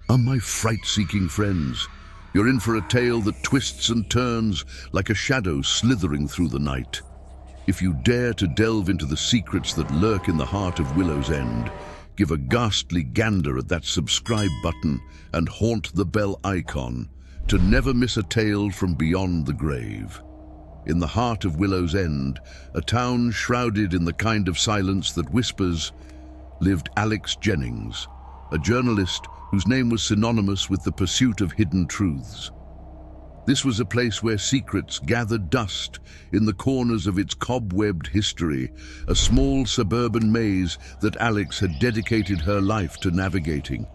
My fright-seeking friends. You're in for a tale that twists and turns like a shadow slithering through the night. If you dare to delve into the secrets that lurk in the heart of Willow's End, give a ghastly gander at that subscribe button and haunt the bell icon to never miss a tale from beyond the grave. In the heart of Willow's End, a town shrouded in the kind of silence that whispers, lived Alex Jennings, a journalist whose name was synonymous with the pursuit of hidden truths. This was a place where secrets gathered dust in the corners of its cobwebbed history, a small suburban maze that Alex had dedicated her life to navigating.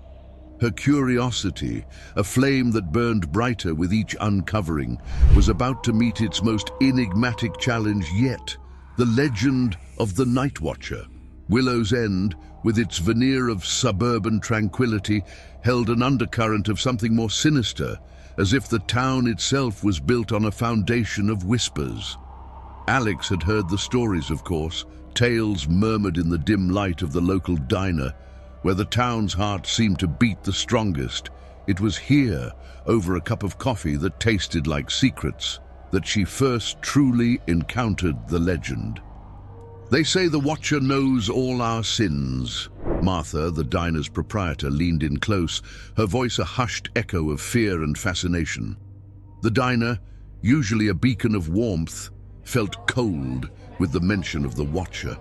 Her curiosity, a flame that burned brighter with each uncovering, was about to meet its most enigmatic challenge yet, the legend of the Night Watcher. Willow's End, with its veneer of suburban tranquility, held an undercurrent of something more sinister, as if the town itself was built on a foundation of whispers. Alex had heard the stories, of course, tales murmured in the dim light of the local diner, where the town's heart seemed to beat the strongest. It was here, over a cup of coffee that tasted like secrets, that she first truly encountered the legend. They say the Watcher knows all our sins. Martha, the diner's proprietor, leaned in close, her voice a hushed echo of fear and fascination. The diner, usually a beacon of warmth, felt cold with the mention of the Watcher.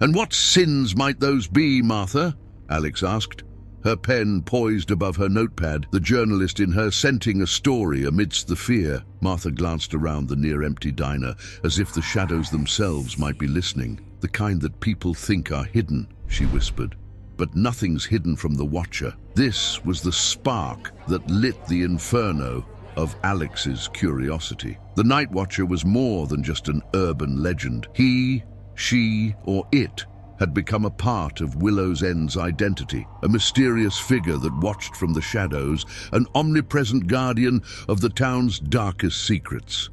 "And what sins might those be, Martha?" Alex asked, her pen poised above her notepad, the journalist in her scenting a story amidst the fear. Martha glanced around the near-empty diner, as if the shadows themselves might be listening. "The kind that people think are hidden," she whispered. "But nothing's hidden from the Watcher." This was the spark that lit the inferno of Alex's curiosity. The Night Watcher was more than just an urban legend. He, she, or it had become a part of Willow's End's identity, a mysterious figure that watched from the shadows, an omnipresent guardian of the town's darkest secrets.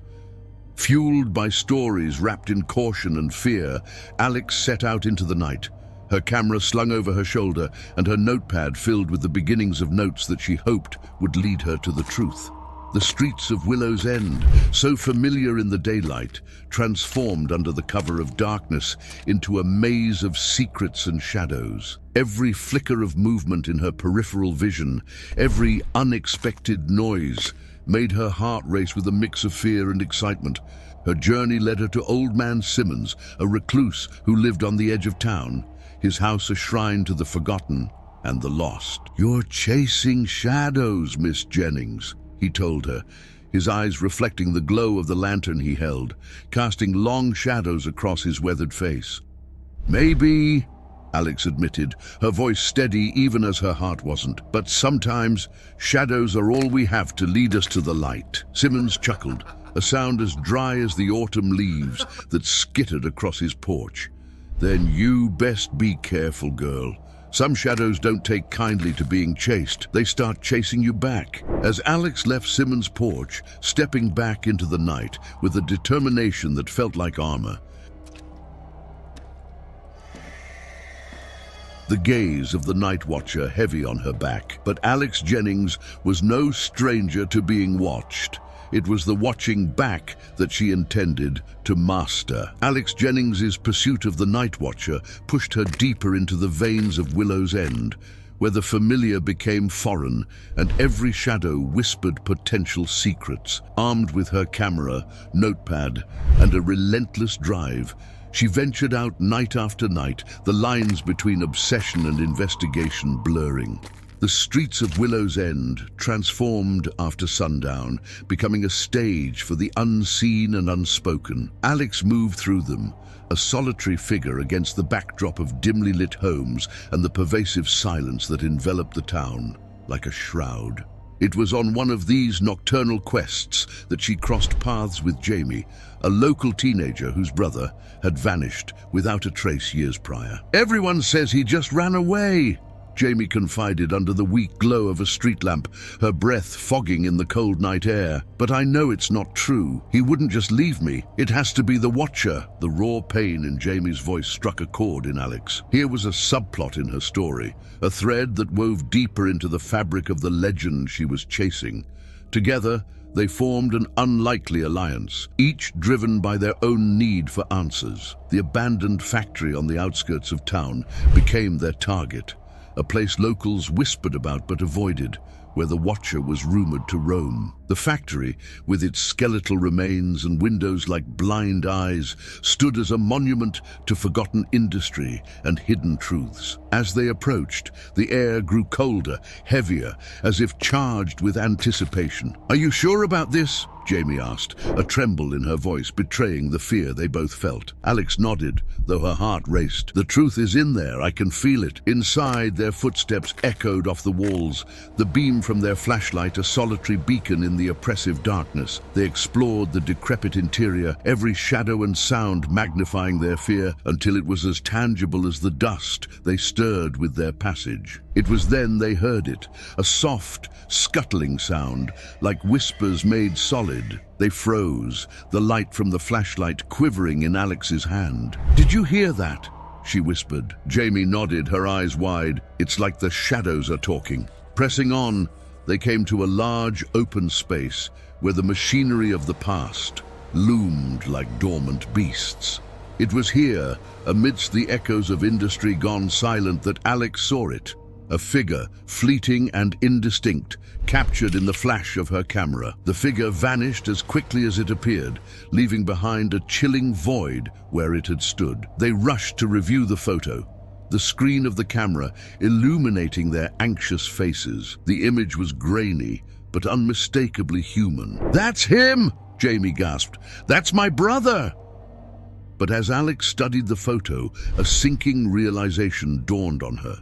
Fueled by stories wrapped in caution and fear, Alex set out into the night, her camera slung over her shoulder and her notepad filled with the beginnings of notes that she hoped would lead her to the truth. The streets of Willow's End, so familiar in the daylight, transformed under the cover of darkness into a maze of secrets and shadows. Every flicker of movement in her peripheral vision, every unexpected noise, made her heart race with a mix of fear and excitement. Her journey led her to Old Man Simmons, a recluse who lived on the edge of town, his house a shrine to the forgotten and the lost. "You're chasing shadows, Miss Jennings," he told her, his eyes reflecting the glow of the lantern he held, casting long shadows across his weathered face. "Maybe," Alex admitted, her voice steady even as her heart wasn't. "But sometimes shadows are all we have to lead us to the light." Simmons chuckled, a sound as dry as the autumn leaves that skittered across his porch. "Then you best be careful, girl. Some shadows don't take kindly to being chased. They start chasing you back." As Alex left Simmons' porch, stepping back into the night with a determination that felt like armor, the gaze of the Night Watcher heavy on her back. But Alex Jennings was no stranger to being watched. It was the watching back that she intended to master. Alex Jennings's pursuit of the Night Watcher pushed her deeper into the veins of Willow's End, where the familiar became foreign and every shadow whispered potential secrets. Armed with her camera, notepad, and a relentless drive, she ventured out night after night, the lines between obsession and investigation blurring. The streets of Willow's End transformed after sundown, becoming a stage for the unseen and unspoken. Alex moved through them, a solitary figure against the backdrop of dimly lit homes and the pervasive silence that enveloped the town like a shroud. It was on one of these nocturnal quests that she crossed paths with Jamie, a local teenager whose brother had vanished without a trace years prior. "Everyone says he just ran away," Jamie confided under the weak glow of a street lamp, her breath fogging in the cold night air. But I know it's not true. He wouldn't just leave me. It has to be the Watcher. The raw pain in Jamie's voice struck a chord in Alex. Here was a subplot in her story, a thread that wove deeper into the fabric of the legend she was chasing. Together, they formed an unlikely alliance, each driven by their own need for answers. The abandoned factory on the outskirts of town became their target, a place locals whispered about but avoided, where the Watcher was rumored to roam. The factory, with its skeletal remains and windows like blind eyes, stood as a monument to forgotten industry and hidden truths. As they approached, the air grew colder, heavier, as if charged with anticipation. "Are you sure about this?" Jamie asked, a tremble in her voice betraying the fear they both felt. Alex nodded, though her heart raced. "The truth is in there, I can feel it." Inside, their footsteps echoed off the walls, the beam from their flashlight a solitary beacon in the oppressive darkness. They explored the decrepit interior, every shadow and sound magnifying their fear until it was as tangible as the dust they stirred with their passage. It was then they heard it, a soft, scuttling sound, like whispers made solid. They froze, the light from the flashlight quivering in Alex's hand. "Did you hear that?" she whispered. Jamie nodded, her eyes wide. "It's like the shadows are talking." Pressing on, they came to a large open space where the machinery of the past loomed like dormant beasts. It was here, amidst the echoes of industry gone silent, that Alex saw it. A figure, fleeting and indistinct, captured in the flash of her camera. The figure vanished as quickly as it appeared, leaving behind a chilling void where it had stood. They rushed to review the photo, the screen of the camera illuminating their anxious faces. The image was grainy, but unmistakably human. "That's him!" Jamie gasped. "That's my brother!" But as Alex studied the photo, a sinking realization dawned on her.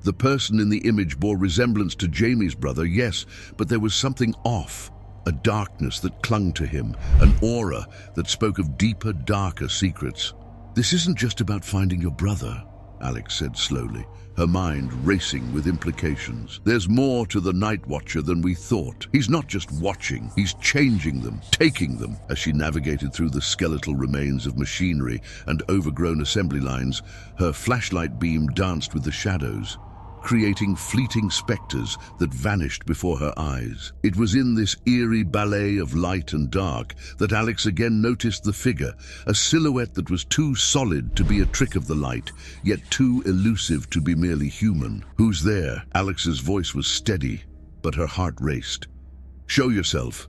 The person in the image bore resemblance to Jamie's brother, yes, but there was something off, a darkness that clung to him, an aura that spoke of deeper, darker secrets. "This isn't just about finding your brother," Alex said slowly, her mind racing with implications. "There's more to the Night Watcher than we thought. He's not just watching, he's changing them, taking them." As she navigated through the skeletal remains of machinery and overgrown assembly lines, her flashlight beam danced with the shadows, creating fleeting specters that vanished before her eyes. It was in this eerie ballet of light and dark that Alex again noticed the figure, a silhouette that was too solid to be a trick of the light, yet too elusive to be merely human. "Who's there?" Alex's voice was steady, but her heart raced. "Show yourself."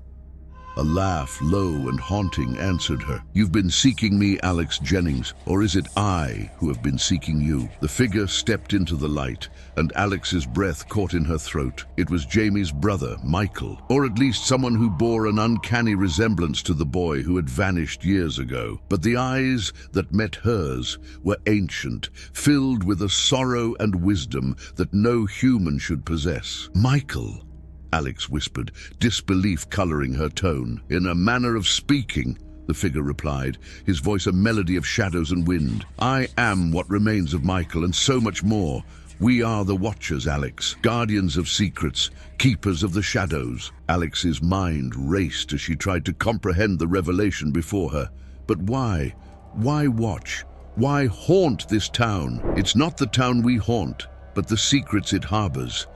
A laugh, low and haunting, answered her. "You've been seeking me, Alex Jennings, or is it I who have been seeking you?" The figure stepped into the light, and Alex's breath caught in her throat. It was Jamie's brother, Michael, or at least someone who bore an uncanny resemblance to the boy who had vanished years ago. But the eyes that met hers were ancient, filled with a sorrow and wisdom that no human should possess. "Michael," Alex whispered, disbelief coloring her tone. "In a manner of speaking," the figure replied, his voice a melody of shadows and wind. "I am what remains of Michael, and so much more. We are the Watchers, Alex, guardians of secrets, keepers of the shadows." Alex's mind raced as she tried to comprehend the revelation before her. But why? Why watch? Why haunt this town? It's not the town we haunt, but the secrets it harbors.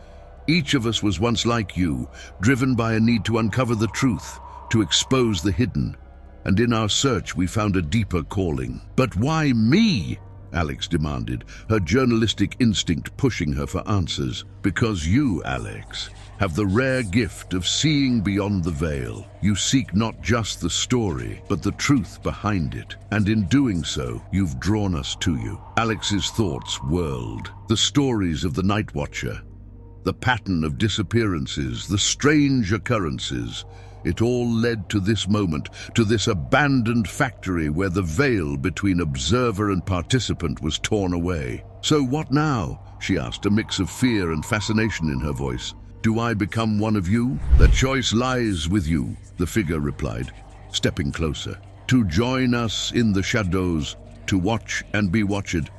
Each of us was once like you, driven by a need to uncover the truth, to expose the hidden. And in our search, we found a deeper calling. "But why me?" Alex demanded, her journalistic instinct pushing her for answers. "Because you, Alex, have the rare gift of seeing beyond the veil. You seek not just the story, but the truth behind it. And in doing so, you've drawn us to you." Alex's thoughts whirled. The stories of the Night Watcher, the pattern of disappearances, the strange occurrences. It all led to this moment, to this abandoned factory where the veil between observer and participant was torn away. "So what now?" she asked, a mix of fear and fascination in her voice. "Do I become one of you?" "The choice lies with you," the figure replied, stepping closer. "To join us in the shadows, to watch and be watched,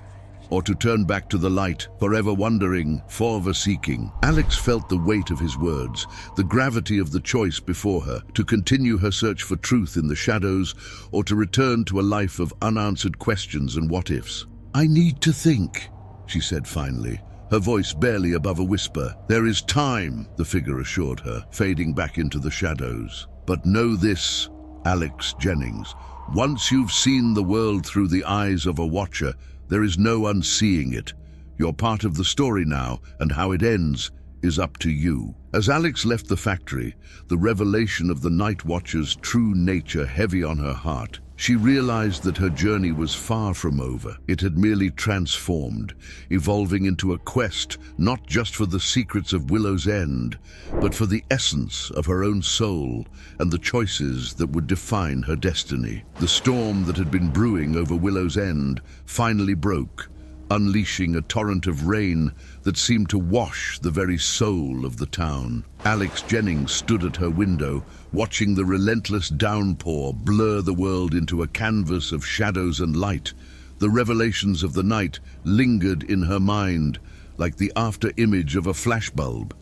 or to turn back to the light, forever wandering, forever seeking. Alex felt the weight of his words, the gravity of the choice before her, to continue her search for truth in the shadows, or to return to a life of unanswered questions and what-ifs. "I need to think," she said finally, her voice barely above a whisper. "There is time," the figure assured her, fading back into the shadows. "But know this, Alex Jennings, once you've seen the world through the eyes of a watcher, there is no unseeing it. You're part of the story now, and how it ends is up to you." As Alex left the factory, the revelation of the Night Watcher's true nature heavy on her heart, she realized that her journey was far from over. It had merely transformed, evolving into a quest not just for the secrets of Willow's End, but for the essence of her own soul and the choices that would define her destiny. The storm that had been brewing over Willow's End finally broke, unleashing a torrent of rain that seemed to wash the very soul of the town. Alex Jennings stood at her window, watching the relentless downpour blur the world into a canvas of shadows and light. The revelations of the night lingered in her mind, like the after-image of a flashbulb,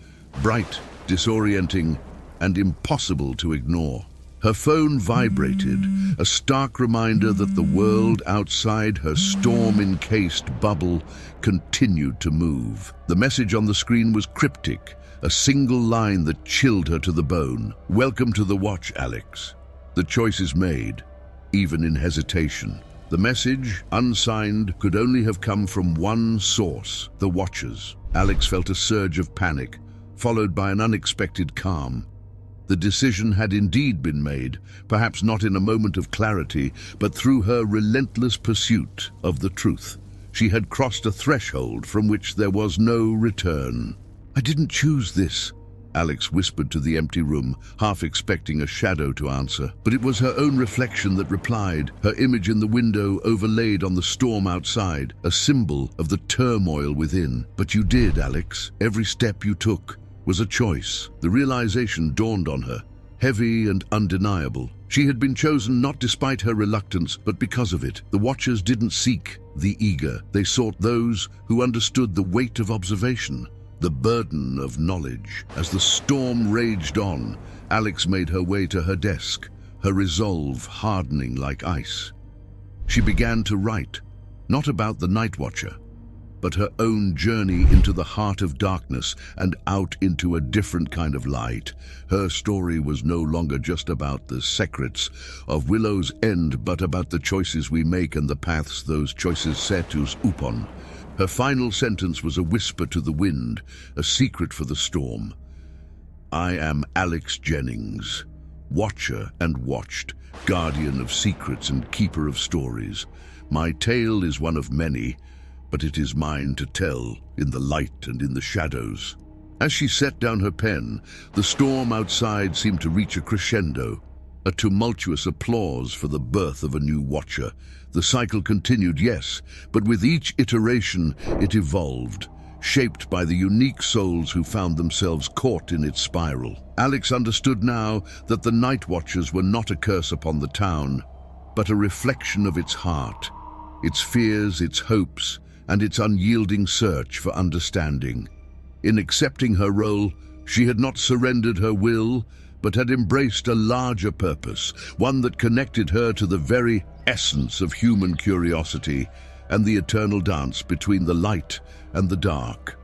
bright, disorienting, and impossible to ignore. Her phone vibrated, a stark reminder that the world outside her storm-encased bubble continued to move. The message on the screen was cryptic, a single line that chilled her to the bone. "Welcome to the watch, Alex. The choice is made, even in hesitation." The message, unsigned, could only have come from one source, the Watchers. Alex felt a surge of panic, followed by an unexpected calm. The decision had indeed been made, perhaps not in a moment of clarity, but through her relentless pursuit of the truth. She had crossed a threshold from which there was no return. "I didn't choose this," Alex whispered to the empty room, half expecting a shadow to answer. But it was her own reflection that replied, her image in the window overlaid on the storm outside, a symbol of the turmoil within. "But you did, Alex. Every step you took was a choice." The realization dawned on her, heavy and undeniable. She had been chosen not despite her reluctance, but because of it. The Watchers didn't seek the eager. They sought those who understood the weight of observation, the burden of knowledge. As the storm raged on, Alex made her way to her desk, her resolve hardening like ice. She began to write, not about the Night Watcher, but her own journey into the heart of darkness and out into a different kind of light. Her story was no longer just about the secrets of Willow's End, but about the choices we make and the paths those choices set us upon. Her final sentence was a whisper to the wind, a secret for the storm. "I am Alex Jennings, watcher and watched, guardian of secrets and keeper of stories. My tale is one of many, but it is mine to tell in the light and in the shadows." As she set down her pen, the storm outside seemed to reach a crescendo, a tumultuous applause for the birth of a new watcher. The cycle continued, yes, but with each iteration it evolved, shaped by the unique souls who found themselves caught in its spiral. Alex understood now that the Night Watchers were not a curse upon the town, but a reflection of its heart, its fears, its hopes, and its unyielding search for understanding. In accepting her role, she had not surrendered her will, but had embraced a larger purpose, one that connected her to the very essence of human curiosity and the eternal dance between the light and the dark.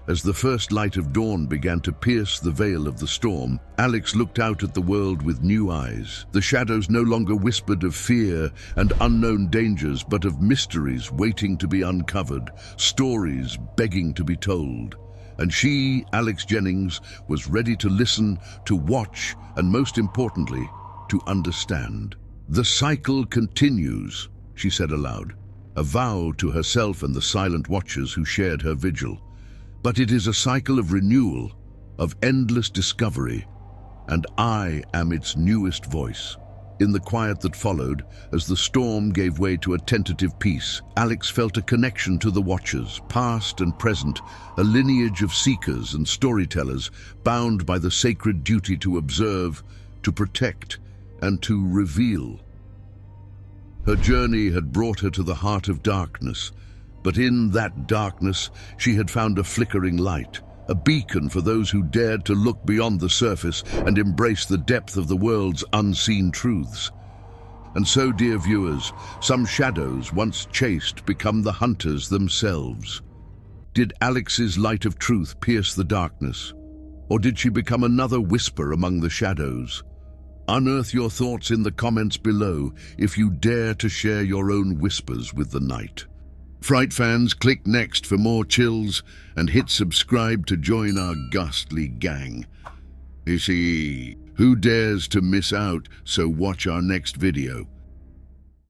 As the first light of dawn began to pierce the veil of the storm, Alex looked out at the world with new eyes. The shadows no longer whispered of fear and unknown dangers, but of mysteries waiting to be uncovered, stories begging to be told. And she, Alex Jennings, was ready to listen, to watch, and most importantly, to understand. "The cycle continues," she said aloud, a vow to herself and the silent watchers who shared her vigil. "But it is a cycle of renewal, of endless discovery, and I am its newest voice." In the quiet that followed, as the storm gave way to a tentative peace, Alex felt a connection to the Watchers, past and present, a lineage of seekers and storytellers bound by the sacred duty to observe, to protect, and to reveal. Her journey had brought her to the heart of darkness, But in that darkness, she had found a flickering light, a beacon for those who dared to look beyond the surface and embrace the depth of the world's unseen truths. And so, dear viewers, some shadows once chased become the hunters themselves. Did Alex's light of truth pierce the darkness? Or did she become another whisper among the shadows? Unearth your thoughts in the comments below if you dare to share your own whispers with the night. Fright fans, click next for more chills and hit subscribe to join our ghastly gang. You see, who dares to miss out, so watch our next video.